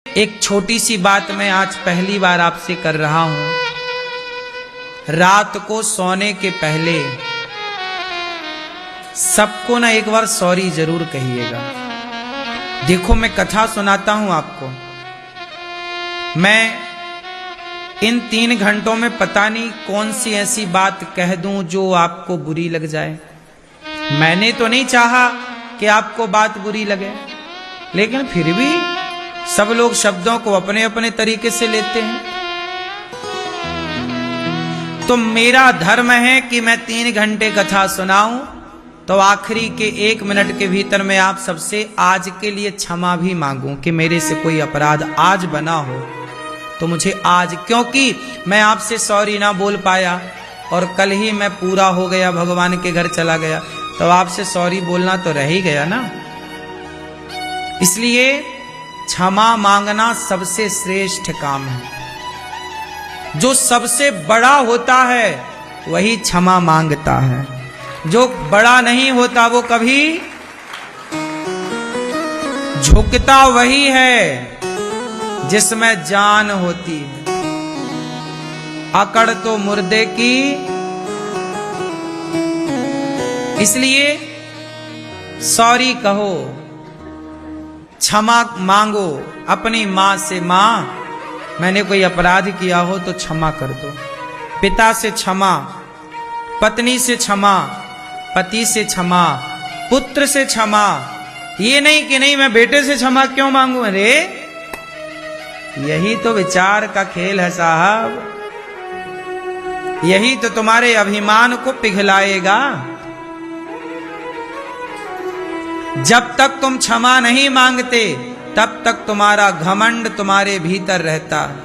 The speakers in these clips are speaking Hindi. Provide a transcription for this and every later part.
एक छोटी सी बात मैं आज पहली बार आपसे कर रहा हूं। रात को सोने के पहले सबको ना एक बार सॉरी जरूर कहिएगा। देखो मैं कथा सुनाता हूं आपको। मैं इन 3 घंटों में पता नहीं कौन सी ऐसी बात कह दूं जो आपको बुरी लग जाए। मैंने तो नहीं चाहा कि आपको बात बुरी लगे, लेकिन फिर भी सब लोग शब्दों को अपने अपने तरीके से लेते हैं। तो मेरा धर्म है कि मैं 3 घंटे कथा सुनाऊं, तो आखिरी के 1 मिनट के भीतर मैं आप सबसे आज के लिए क्षमा भी मांगूं कि मेरे से कोई अपराध आज बना हो तो मुझे आज, क्योंकि मैं आपसे सॉरी ना बोल पाया और कल ही मैं पूरा हो गया, भगवान के घर चला गया, तो आपसे सॉरी बोलना तो रह ही गया ना। इसलिए क्षमा मांगना सबसे श्रेष्ठ काम है। जो सबसे बड़ा होता है वही क्षमा मांगता है। जो बड़ा नहीं होता वो कभी झुकता वही है जिसमें जान होती है। अकड़ तो मुर्दे की। इसलिए सॉरी कहो, क्षमा मांगो अपनी मां से। मां, मैंने कोई अपराध किया हो तो क्षमा कर दो। पिता से क्षमा, पत्नी से क्षमा, पति से क्षमा, पुत्र से क्षमा। ये नहीं कि नहीं मैं बेटे से क्षमा क्यों मांगू। अरे यही तो विचार का खेल है साहब। यही तो तुम्हारे अभिमान को पिघलाएगा। जब तक तुम क्षमा नहीं मांगते तब तक तुम्हारा घमंड तुम्हारे भीतर रहता है,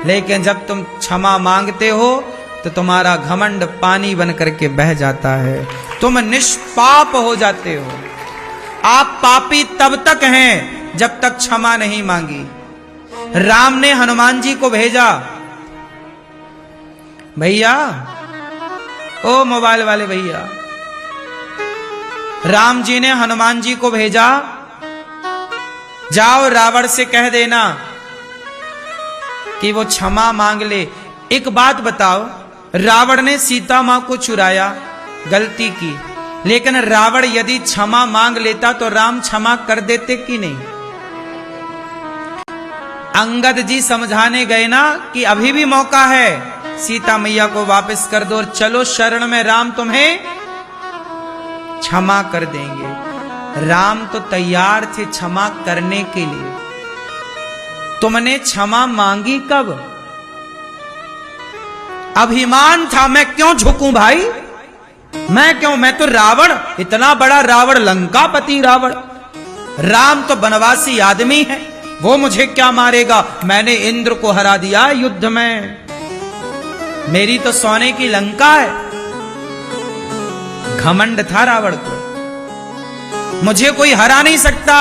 लेकिन जब तुम क्षमा मांगते हो तो तुम्हारा घमंड पानी बन करके बह जाता है। तुम निष्पाप हो जाते हो। आप पापी तब तक हैं जब तक क्षमा नहीं मांगी। राम ने हनुमान जी को भेजा, भैया, ओ मोबाइल वाले भैया, राम जी ने हनुमान जी को भेजा, जाओ रावण से कह देना कि वो क्षमा मांग ले। एक बात बताओ, रावण ने सीता मां को चुराया, गलती की, लेकिन रावण यदि क्षमा मांग लेता तो राम क्षमा कर देते कि नहीं। अंगद जी समझाने गए ना कि अभी भी मौका है, सीता मैया को वापस कर दो और चलो शरण में, राम तुम्हें क्षमा कर देंगे। राम तो तैयार थे क्षमा करने के लिए। तुमने क्षमा मांगी कब? अभिमान था, मैं क्यों झुकूं भाई, मैं क्यों, मैं तो रावण, इतना बड़ा रावण, लंकापति रावण। राम तो वनवासी आदमी है, वो मुझे क्या मारेगा। मैंने इंद्र को हरा दिया युद्ध में, मेरी तो सोने की लंका है। घमंड था रावण को, मुझे कोई हरा नहीं सकता।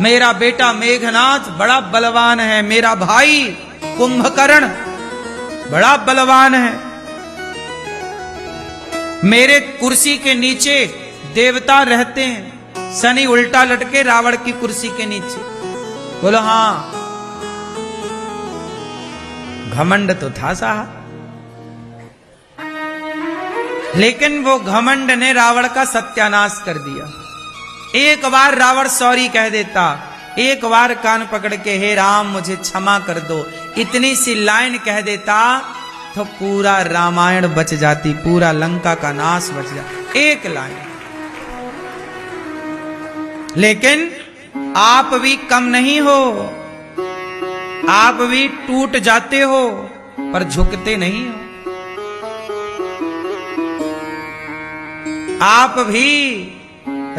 मेरा बेटा मेघनाथ बड़ा बलवान है, मेरा भाई कुंभकर्ण बड़ा बलवान है। मेरे कुर्सी के नीचे देवता रहते हैं, शनि उल्टा लटके रावण की कुर्सी के नीचे। बोलो हाँ, घमंड तो था साहब, लेकिन वो घमंड ने रावण का सत्यानाश कर दिया। एक बार रावण सॉरी कह देता, एक बार कान पकड़ के हे राम मुझे क्षमा कर दो, इतनी सी लाइन कह देता तो पूरा रामायण बच जाती, पूरा लंका का नाश बच जाता, एक लाइन। लेकिन आप भी कम नहीं हो, आप भी टूट जाते हो पर झुकते नहीं हो। आप भी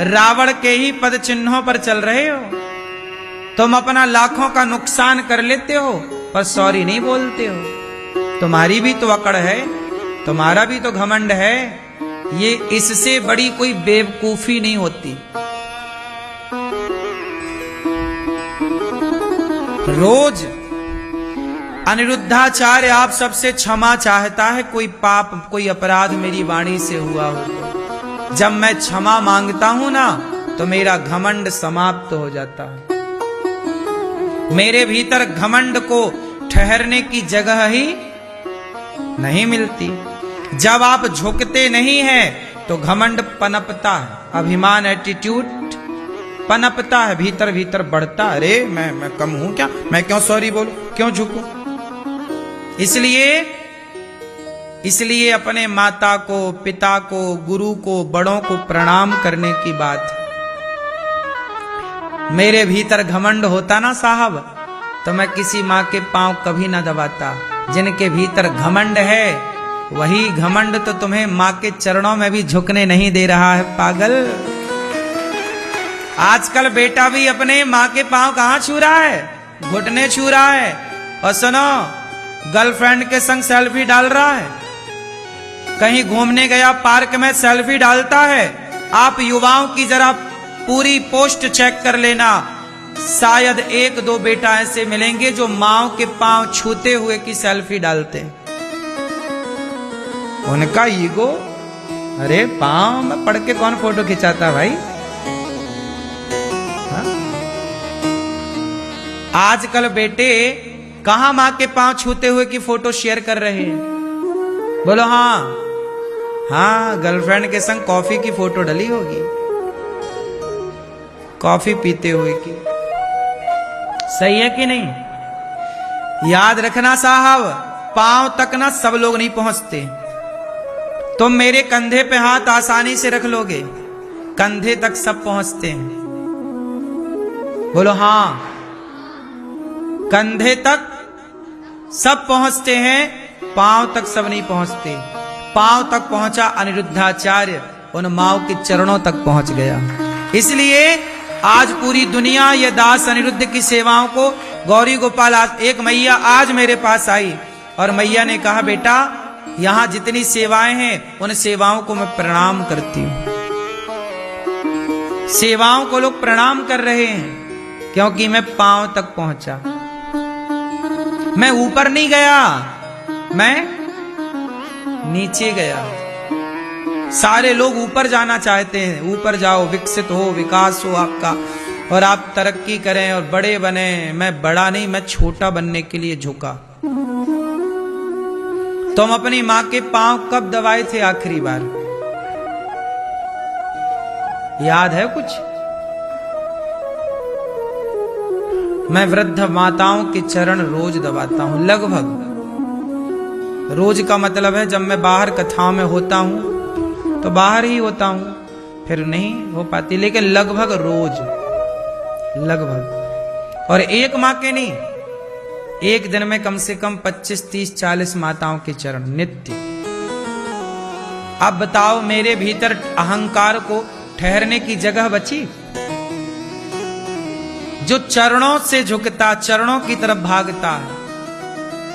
रावण के ही पद चिन्हों पर चल रहे हो। तुम अपना लाखों का नुकसान कर लेते हो पर सॉरी नहीं बोलते हो। तुम्हारी भी तो अकड़ है, तुम्हारा भी तो घमंड है। ये इससे बड़ी कोई बेवकूफी नहीं होती। रोज अनिरुद्धाचार्य आप सबसे क्षमा चाहता है, कोई पाप कोई अपराध मेरी वाणी से हुआ हो तो। जब मैं क्षमा मांगता हूं ना तो मेरा घमंड समाप्त हो जाता है। मेरे भीतर घमंड को ठहरने की जगह ही नहीं मिलती। जब आप झुकते नहीं हैं तो घमंड पनपता है, अभिमान एटीट्यूड पनपता है, भीतर भीतर बढ़ता। अरे मैं कम हूं क्या, मैं क्यों सॉरी बोलूं, क्यों झुकूं। इसलिए अपने माता को, पिता को, गुरु को, बड़ों को प्रणाम करने की बात है। मेरे भीतर घमंड होता ना साहब तो मैं किसी माँ के पांव कभी ना दबाता। जिनके भीतर घमंड है वही घमंड तो तुम्हें माँ के चरणों में भी झुकने नहीं दे रहा है, पागल। आजकल बेटा भी अपने माँ के पांव कहां छू रहा है, घुटने छू रहा है। और सुनो, गर्लफ्रेंड के संग सेल्फी डाल रहा है, कहीं घूमने गया पार्क में सेल्फी डालता है। आप युवाओं की जरा पूरी पोस्ट चेक कर लेना, शायद एक दो बेटा ऐसे मिलेंगे जो माओ के पांव छूते हुए की सेल्फी डालते हैं। उनका ईगो, अरे पांव में पड़ के कौन फोटो खिंचाता भाई। हा? आजकल बेटे कहां मां के पांव छूते हुए की फोटो शेयर कर रहे हैं, बोलो हाँ। हाँ, गर्लफ्रेंड के संग कॉफी की फोटो डली होगी, कॉफी पीते हुए की। सही है कि नहीं। याद रखना साहब, पांव तक ना सब लोग नहीं पहुंचते। तुम मेरे कंधे पे हाथ आसानी से रख लोगे, कंधे तक सब पहुंचते हैं। बोलो हाँ, कंधे तक सब पहुंचते हैं, पांव तक सब नहीं पहुंचते। पांव तक पहुंचा अनिरुद्धाचार्य, उन माओ के चरणों तक पहुंच गया। इसलिए आज पूरी दुनिया ये दास अनिरुद्ध की सेवाओं को, गौरी गोपाल, एक मैया आज मेरे पास आई और मैया ने कहा बेटा यहां जितनी सेवाएं हैं उन सेवाओं को मैं प्रणाम करती हूं। सेवाओं को लोग प्रणाम कर रहे हैं क्योंकि मैं पांव तक पहुंचा, मैं ऊपर नहीं गया, मैं नीचे गया। सारे लोग ऊपर जाना चाहते हैं, ऊपर जाओ, विकसित हो, विकास हो आपका, और आप तरक्की करें और बड़े बने। मैं बड़ा नहीं, मैं छोटा बनने के लिए झुका। तुम अपनी मां के पांव कब दबाए थे आखिरी बार, याद है कुछ? मैं वृद्ध माताओं के चरण रोज दबाता हूं, लगभग रोज का मतलब है जब मैं बाहर कथाओं में होता हूं तो बाहर ही होता हूं, फिर नहीं हो पाती, लेकिन लगभग रोज, लगभग। और एक मां के नहीं, एक दिन में कम से कम 25, 30, 40 माताओं के चरण नित्य। अब बताओ मेरे भीतर अहंकार को ठहरने की जगह बची? जो चरणों से झुकता, चरणों की तरफ भागता है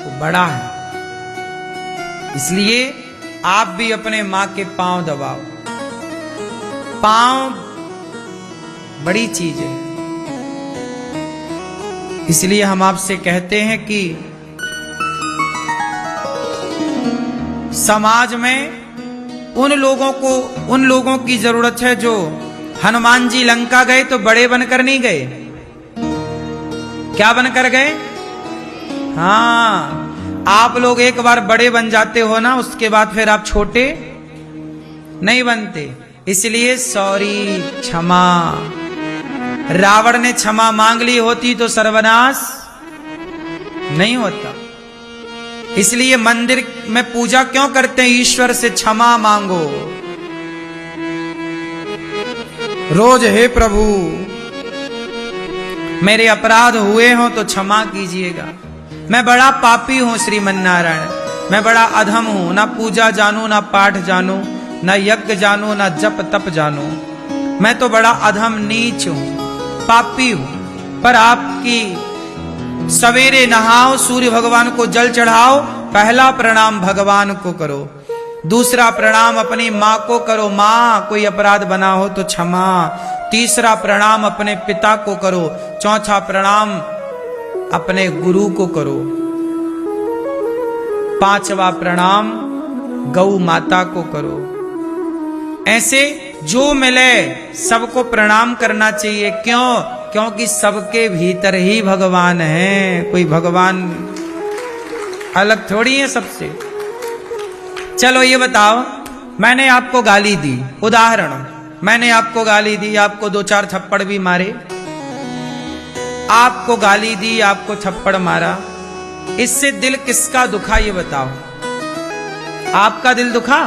वो बड़ा है। इसलिए आप भी अपने मां के पांव दबाओ। पांव बड़ी चीज है। इसलिए हम आपसे कहते हैं कि समाज में उन लोगों की जरूरत है जो हनुमान जी लंका गए तो बड़े बनकर नहीं गए। क्या बनकर गए? हाँ, आप लोग एक बार बड़े बन जाते हो ना, उसके बाद फिर आप छोटे नहीं बनते। इसलिए सॉरी, क्षमा। रावण ने क्षमा मांग ली होती तो सर्वनाश नहीं होता। इसलिए मंदिर में पूजा क्यों करते हैं? ईश्वर से क्षमा मांगो रोज, हे प्रभु मेरे अपराध हुए हो तो क्षमा कीजिएगा। मैं बड़ा पापी हूं श्रीमन्नारायण, मैं बड़ा अधम हूं, ना पूजा जानू, ना पाठ जानू, ना यज्ञ जानू, ना जप तप जानू। मैं तो बड़ा अधम नीच हूं, पापी हूं। पर आपकी सवेरे नहाओ, सूर्य भगवान को जल चढ़ाओ, पहला प्रणाम भगवान को करो, दूसरा प्रणाम अपनी माँ को करो, माँ कोई अपराध बना हो तो क्षमा, तीसरा प्रणाम अपने पिता को करो, चौथा प्रणाम अपने गुरु को करो, पांचवा प्रणाम गौ माता को करो। ऐसे जो मिले सबको प्रणाम करना चाहिए। क्यों? क्योंकि सबके भीतर ही भगवान है, कोई भगवान अलग थोड़ी है सबसे। चलो ये बताओ, मैंने आपको गाली दी, उदाहरण, मैंने आपको गाली दी, आपको 2-4 थप्पड़ भी मारे, आपको गाली दी, आपको थप्पड़ मारा, इससे दिल किसका दुखा ये बताओ? आपका दिल दुखा?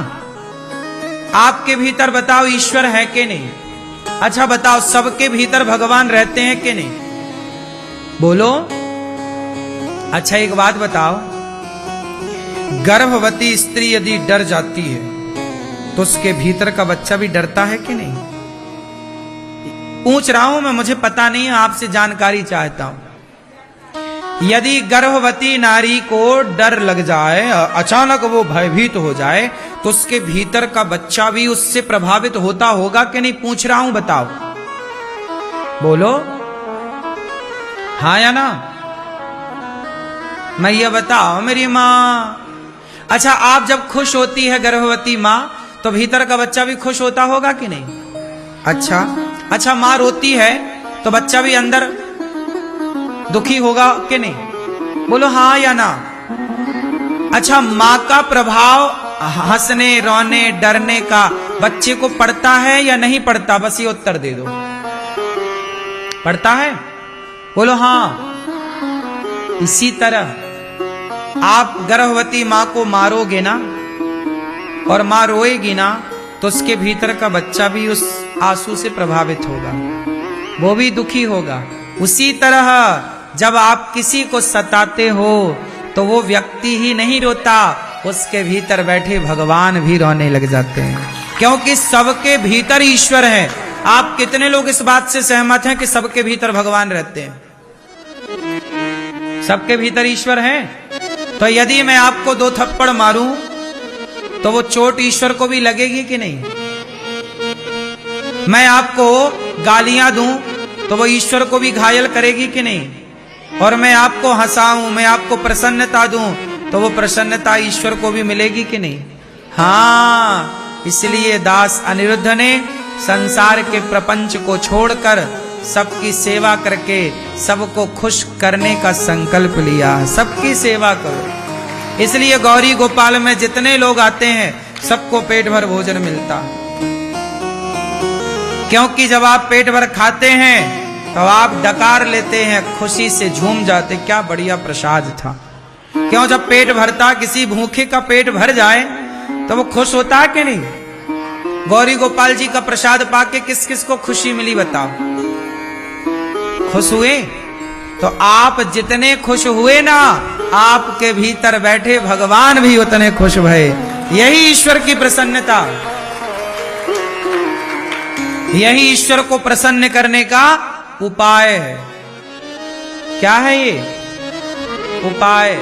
आपके भीतर बताओ ईश्वर है कि नहीं? अच्छा बताओ, सबके भीतर भगवान रहते हैं कि नहीं? बोलो। अच्छा एक बात बताओ, गर्भवती स्त्री यदि डर जाती है तो उसके भीतर का बच्चा भी डरता है कि नहीं? पूछ रहा हूं मैं, मुझे पता नहीं है, आपसे जानकारी चाहता हूं। यदि गर्भवती नारी को डर लग जाए, अचानक वो भयभीत हो जाए, तो उसके भीतर का बच्चा भी उससे प्रभावित होता होगा कि नहीं? पूछ रहा हूं, बताओ। बोलो हाँ या ना। मैं ये बताओ मेरी माँ, अच्छा आप जब खुश होती है गर्भवती माँ, तो भीतर का बच्चा भी खुश होता होगा कि नहीं? अच्छा माँ रोती है तो बच्चा भी अंदर दुखी होगा कि नहीं? बोलो हाँ या ना। अच्छा माँ का प्रभाव हंसने, रोने, डरने का बच्चे को पड़ता है या नहीं पड़ता? बस ये उत्तर दे दो। पड़ता है? बोलो हाँ। इसी तरह आप गर्भवती माँ को मारोगे ना और माँ रोएगी ना, तो उसके भीतर का बच्चा भी उस आंसू से प्रभावित होगा, वो भी दुखी होगा। उसी तरह जब आप किसी को सताते हो तो वो व्यक्ति ही नहीं रोता, उसके भीतर बैठे भगवान भी रोने लग जाते हैं, क्योंकि सबके भीतर ईश्वर है। आप कितने लोग इस बात से सहमत हैं कि सबके भीतर भगवान रहते हैं? सबके भीतर ईश्वर है। तो यदि मैं आपको 2 थप्पड़ मारूं तो वो चोट ईश्वर को भी लगेगी कि नहीं? मैं आपको गालियां दूं तो वो ईश्वर को भी घायल करेगी कि नहीं? और मैं आपको हंसाऊं, मैं आपको प्रसन्नता दूं तो वो प्रसन्नता ईश्वर को भी मिलेगी कि नहीं? हाँ, इसलिए दास अनिरुद्ध ने संसार के प्रपंच को छोड़कर सबकी सेवा करके सबको खुश करने का संकल्प लिया। सबकी सेवा करो। इसलिए गौरी गोपाल में जितने लोग आते हैं सबको पेट भर भोजन मिलता, क्योंकि जब आप पेट भर खाते हैं तो आप डकार लेते हैं, खुशी से झूम जाते, क्या बढ़िया प्रसाद था। क्यों? जब पेट भरता, किसी भूखे का पेट भर जाए तो वो खुश होता है कि नहीं? गौरी गोपाल जी का प्रसाद पाके किस किस को खुशी मिली बताओ? खुश हुए? तो आप जितने खुश हुए ना, आपके भीतर बैठे भगवान भी उतने खुश भये। यही ईश्वर की प्रसन्नता, यही ईश्वर को प्रसन्न करने का उपाय है। क्या है ये उपाय?